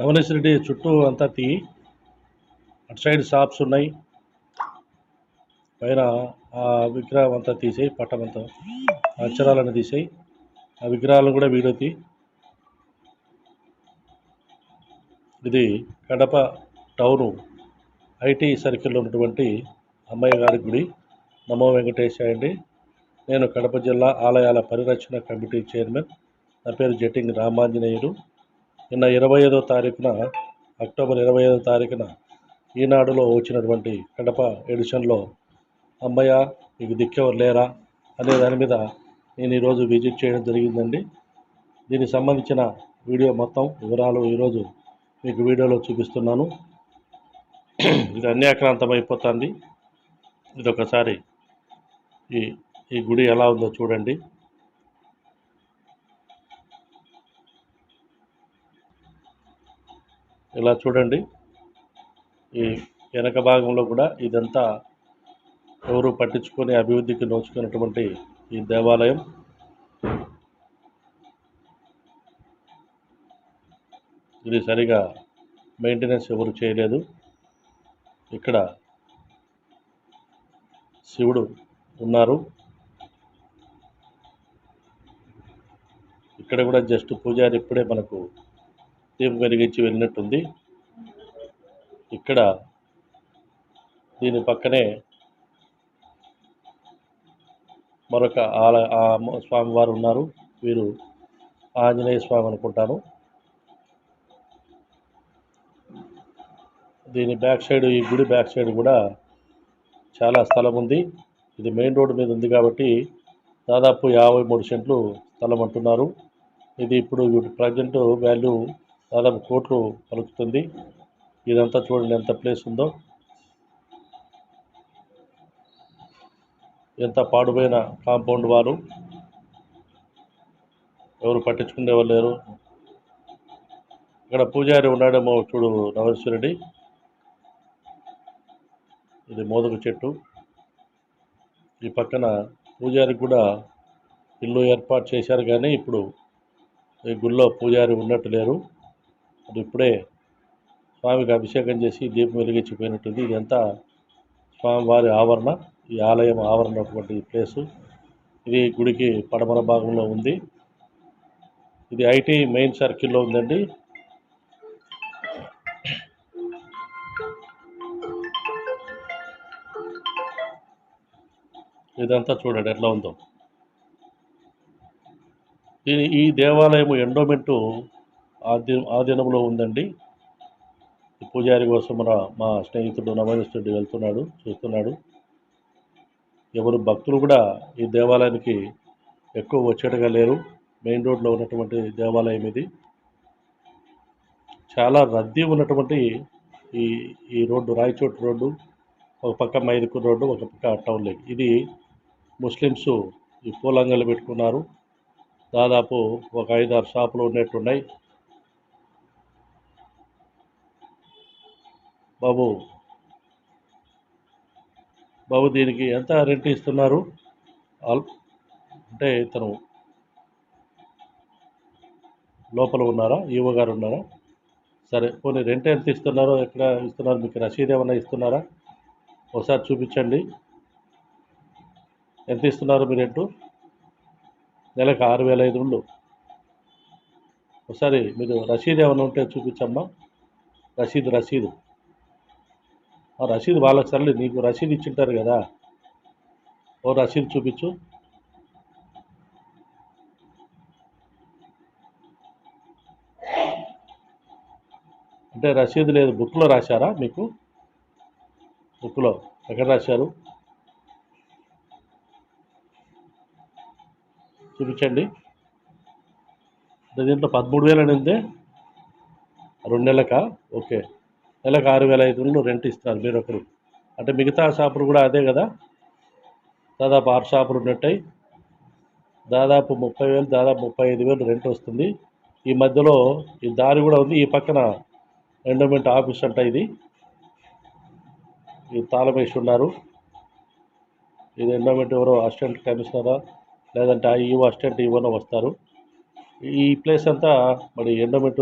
అవినాష్ రెడ్డి చుట్టూ అంతా అటు సైడ్ షాప్స్ ఉన్నాయి. పైన ఆ విగ్రహం అంతా తీసేయి, పట్టమంతా అక్షరాలను తీసేయి, ఆ విగ్రహాలను కూడా వీడియో తీ. ఇది కడప టౌను ఐటీ సర్కిల్లో ఉన్నటువంటి అమ్మయ్య గారి గుడి. నమో వెంకటేశాయ అండి. నేను కడప జిల్లా ఆలయాల పరిరక్షణ కమిటీ చైర్మన్. నా పేరు జట్టింగ్ రామాంజనేయులు. నిన్న 25వ తారీఖున అక్టోబర్ 25వ తారీఖున ఈనాడులో వచ్చినటువంటి కడప ఎడిషన్లో అమ్మయ్య మీకు దిక్కెవరు లేరా అనే దాని మీద నేను ఈరోజు విజిట్ చేయడం జరిగిందండి. దీనికి సంబంధించిన వీడియో మొత్తం వివరాలు ఈరోజు మీకు వీడియోలో చూపిస్తున్నాను. ఇది అన్యాక్రాంతం అయిపోతుంది. ఇది ఒకసారి ఈ గుడి ఎలా ఉందో చూడండి. ఇలా చూడండి. ఈ వెనక భాగంలో కూడా ఇదంతా ఎవరు పట్టించుకొని అభివృద్ధికి నోచుకున్నటువంటి ఈ దేవాలయం. ఇది సరిగా మెయింటెనెన్స్ ఎవరు చేయలేదు. ఇక్కడ శివుడు ఉన్నారు. ఇక్కడ కూడా జస్ట్ పూజారి ఇప్పుడే మనకు దీపం వెలిగించి వెళ్ళినట్టుంది. ఇక్కడ దీని పక్కనే మరొక స్వామివారు ఉన్నారు. వీరు ఆంజనేయ స్వామి అనుకుంటాను. దీని బ్యాక్ సైడ్, ఈ గుడి బ్యాక్ సైడ్ కూడా చాలా స్థలం ఉంది. ఇది మెయిన్ రోడ్డు మీద ఉంది కాబట్టి దాదాపు 53 సెంట్లు స్థలం అంటున్నారు. ఇది ఇప్పుడు ప్రజెంట్ వాల్యూ దాదాపు కోట్లు పలుకుతుంది. ఇదంతా చూడండి ఎంత ప్లేస్ ఉందో, ఎంత పాడుపోయిన కాంపౌండ్ వారు, ఎవరు పట్టించుకునేవారు లేరు. ఇక్కడ పూజారి ఉన్నాడేమో చూడు నవేశ్వరుడి. ఇది మోదక చెట్టు. ఈ పక్కన పూజారికి కూడా ఇల్లు ఏర్పాటు చేశారు, కానీ ఇప్పుడు ఈ గుళ్ళో పూజారి ఉన్నట్టు లేరు. అది ఇప్పుడే స్వామికి అభిషేకం చేసి దీపం వెలిగించిపోయినట్టుంది. ఇదంతా స్వామివారి ఆవరణ, ఈ ఆలయం ఆవరణ ఉన్నటువంటి ప్లేసు. ఇది గుడికి పడమర భాగంలో ఉంది. ఇది ఐటీ మెయిన్ సర్కిల్లో ఉందండి. ఇదంతా చూడండి ఎట్లా ఉందో. ఈ దేవాలయం ఎండోమెంటు ఆధీనంలో ఉందండి. పూజారి కోసం మా స్నేహితుడు నమోనిస్తుడు వెళ్తున్నాడు, చూస్తున్నాడు. ఎవరు భక్తులు కూడా ఈ దేవాలయానికి ఎక్కువ వచ్చేట్టుగా లేరు. మెయిన్ రోడ్లో ఉన్నటువంటి దేవాలయం ఇది. చాలా రద్దీ ఉన్నటువంటి ఈ రోడ్డు, రాయచోటు రోడ్డు, ఒక పక్క మైదుకూరు రోడ్డు, ఒక పక్క టౌన్ లేక్. ఇది ముస్లిమ్స్ ఈ పూలంగలు పెట్టుకున్నారు. దాదాపు ఒక 5-6 షాపులు ఉన్నట్టున్నాయి. బాబు దీనికి ఎంత రెంట్ ఇస్తున్నారు? అంటే ఇతను లోపల ఉన్నారా, ఈవో గారు ఉన్నారా? సరే, పోనీ రెంట్ ఎంత ఇస్తున్నారో, ఎక్కడ ఇస్తున్నారు, మీకు రసీదు ఏమన్నా ఇస్తున్నారా? ఒకసారి చూపించండి. ఎంత ఇస్తున్నారు మీ రెంటు? నెలకు 6,500. ఒకసారి మీరు రసీదు ఏమైనా ఉంటే చూపించమ్మా. రసీదు ఆ రసీదు వాళ్ళకి సర్లేదు, నీకు రసీదు ఇచ్చింటారు కదా, ఓ రసీదు చూపించు. అంటే రసీదు లేదు, బుక్లో రాశారా మీకు? బుక్లో ఎక్కడ రాశారు? చూపించండి. దీంట్లో 13,000 అని ఉంది. 2 నెలలకా? ఓకే. నెలకు 6,500 రెంట్ ఇస్తున్నారు మీరు ఒకరు. అంటే మిగతా షాపులు కూడా అదే కదా, దాదాపు 6 షాపులు ఉన్నట్టాయి. దాదాపు 30,000, దాదాపు 35,000 రెంట్ వస్తుంది. ఈ మధ్యలో ఈ దారి కూడా ఉంది. ఈ పక్కన ఎండోమెంట్ ఆఫీస్ అంట. ఇది తాళం వేసి ఉన్నారు. ఇది ఎండోమెంట్ ఎవరో అసిస్టెంట్ కమిషనరా లేదంటే ఈవో అసిస్టెంట్ ఈవోనో వస్తారు. ఈ ప్లేస్ అంతా మరి ఎండోమెంట్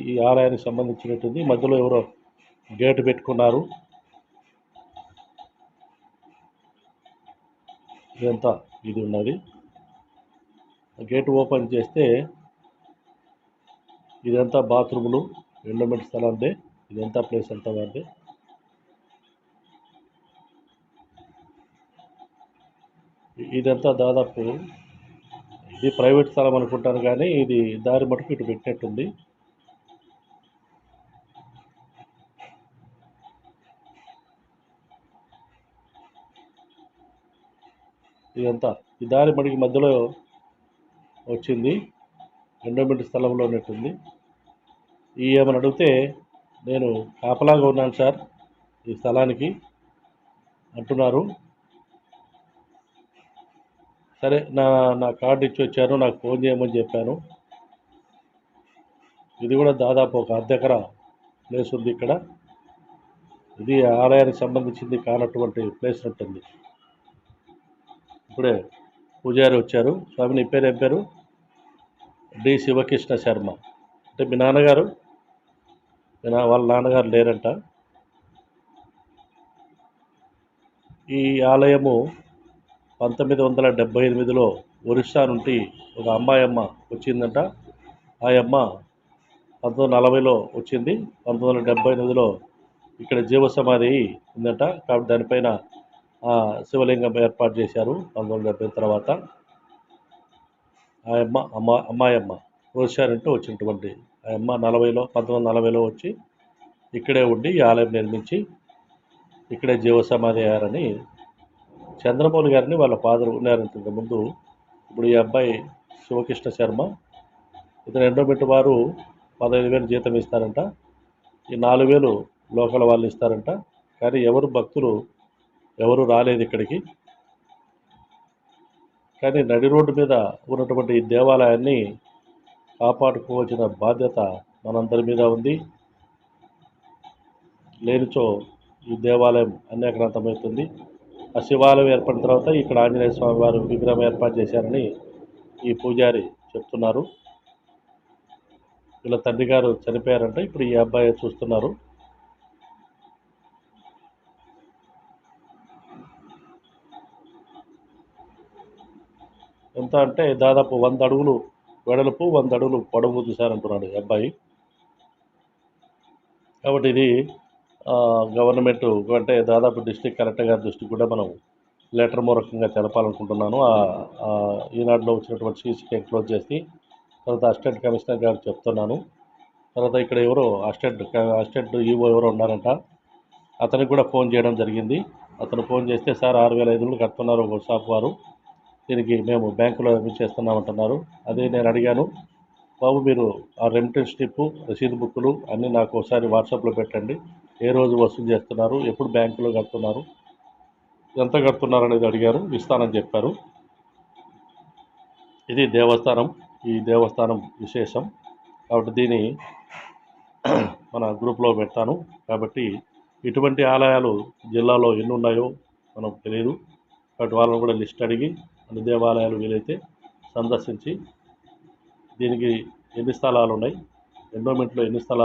ఈ ఆలయానికి సంబంధించినట్టుంది. మధ్యలో ఎవరో గేటు పెట్టుకున్నారు. ఇదంతా ఇది ఉన్నది. గేట్ ఓపెన్ చేస్తే ఇదంతా బాత్రూములు, ఎండోమెంట్ స్థలందే. ఇదంతా ప్లేస్ అంతా వారిదే. ఇదంతా దాదాపు ఇది ప్రైవేట్ స్థలం అనుకుంటాను, కానీ ఇది దారి మటుకు ఇటు పెట్టినట్టుంది. ఇదంతా ఈ దారి మడికి మధ్యలో వచ్చింది, ఎండోమెంట్ స్థలంలో ఉన్నట్టుంది. ఏమని అడిగితే నేను కాపలాగా ఉన్నాను సార్ ఈ స్థలానికి అంటున్నారు. సరే, నా కార్డు ఇచ్చి వచ్చాను, నాకు ఫోన్ చేయమని చెప్పాను. ఇది కూడా దాదాపు ఒక అర్ధెకరా ప్లేస్ ఉంది ఇక్కడ. ఇది ఆలయానికి సంబంధించింది కానటువంటి ప్లేస్ ఉంటుంది. ఇప్పుడే పూజారి వచ్చారు. స్వామి, నీ పేరు ఏం పేరు? డి శివకృష్ణ శర్మ. అంటే మీ నాన్నగారు? వాళ్ళ నాన్నగారు లేరంట. ఈ ఆలయము 1978లో ఒరిస్సా నుండి ఒక అమ్మాయమ్మ వచ్చిందంట. ఆ అమ్మ 1940లో వచ్చింది. 1978లో ఇక్కడ జీవ సమాధి ఉందంట. కాబట్టి దానిపైన శివలింగం ఏర్పాటు చేశారు 1970 తర్వాత. ఆ అమ్మాయమ్మ ఒరిస్సా నుండి వచ్చినటువంటి ఆ అమ్మ 1940లో వచ్చి ఇక్కడే ఉండి ఈ ఆలయం నిర్మించి ఇక్కడే జీవ సమాధి అయ్యారని చంద్రమౌళి గారిని వాళ్ళ ఫాదర్ ఉన్నారంట ముందు. ఇప్పుడు ఈ అబ్బాయి శివకృష్ణ శర్మ, ఇతను ఎండోమెంట్ వారు 15,000 జీతం ఇస్తారంట. ఈ 4,000 లోకల్ వాళ్ళు ఇస్తారంట. కానీ భక్తులు ఎవరు రాలేదు ఇక్కడికి. కానీ నడి రోడ్డు మీద ఉన్నటువంటి ఈ దేవాలయాన్ని కాపాడుకోవాల్సిన బాధ్యత మనందరి మీద ఉంది. లేనిచో ఈ దేవాలయం అన్యాక్రాంతమవుతుంది. ఆ శివాలయం ఏర్పడిన తర్వాత ఇక్కడ ఆంజనేయ స్వామి వారు విగ్రహం ఏర్పాటు చేశారని ఈ పూజారి చెప్తున్నారు. వీళ్ళ తండ్రి గారు చనిపోయారంట. ఇప్పుడు ఈ అబ్బాయి చూస్తున్నారు. ఎంత అంటే దాదాపు 100 అడుగులు వెడల్పు, 100 అడుగులు పొడవు చూశారంటున్నాడు ఈ అబ్బాయి. కాబట్టి ఇది గవర్నమెంట్ అంటే దాదాపు డిస్ట్రిక్ట్ కలెక్టర్ గారి దృష్టికి కూడా మనం లెటర్ మూలకంగా తెలపాలనుకుంటున్నాను. ఈనాడులో వచ్చినటువంటి సీసీ క్లోజ్ చేసి తర్వాత అసిస్టెంట్ కమిషనర్ గారికి చెప్తున్నాను. తర్వాత ఇక్కడ ఎవరో అసిస్టెంట్ ఈవో ఎవరో ఉన్నారంట, అతనికి కూడా ఫోన్ చేయడం జరిగింది. అతను ఫోన్ చేస్తే సార్ 6,500 కడుతున్నారు ఒక షాప్ వారు, దీనికి మేము బ్యాంకులో చేస్తున్నామంటున్నారు. అదే నేను అడిగాను, బాబు మీరు ఆ రెమిటెన్స్ స్లిప్, రసీదు బుక్కులు అన్నీ నాకు ఒకసారి వాట్సాప్లో పెట్టండి. ఏ రోజు వసూలు చేస్తున్నారు, ఎప్పుడు బ్యాంకులో కడుతున్నారు, ఎంత కడుతున్నారు అనేది అడిగారు. ఇస్తానని చెప్పారు. ఇది దేవస్థానం, ఈ దేవస్థానం విశేషం. కాబట్టి దీన్ని మన గ్రూప్లో పెడతాను. కాబట్టి ఇటువంటి ఆలయాలు జిల్లాలో ఎన్ని ఉన్నాయో మనకు తెలియదు. కాబట్టి వాళ్ళని కూడా లిస్ట్ అడిగి అన్ని దేవాలయాలు వీలైతే సందర్శించి దీనికి ఎన్ని స్థలాలు ఉన్నాయి, ఎండోమెంట్లో ఎన్ని స్థలాలు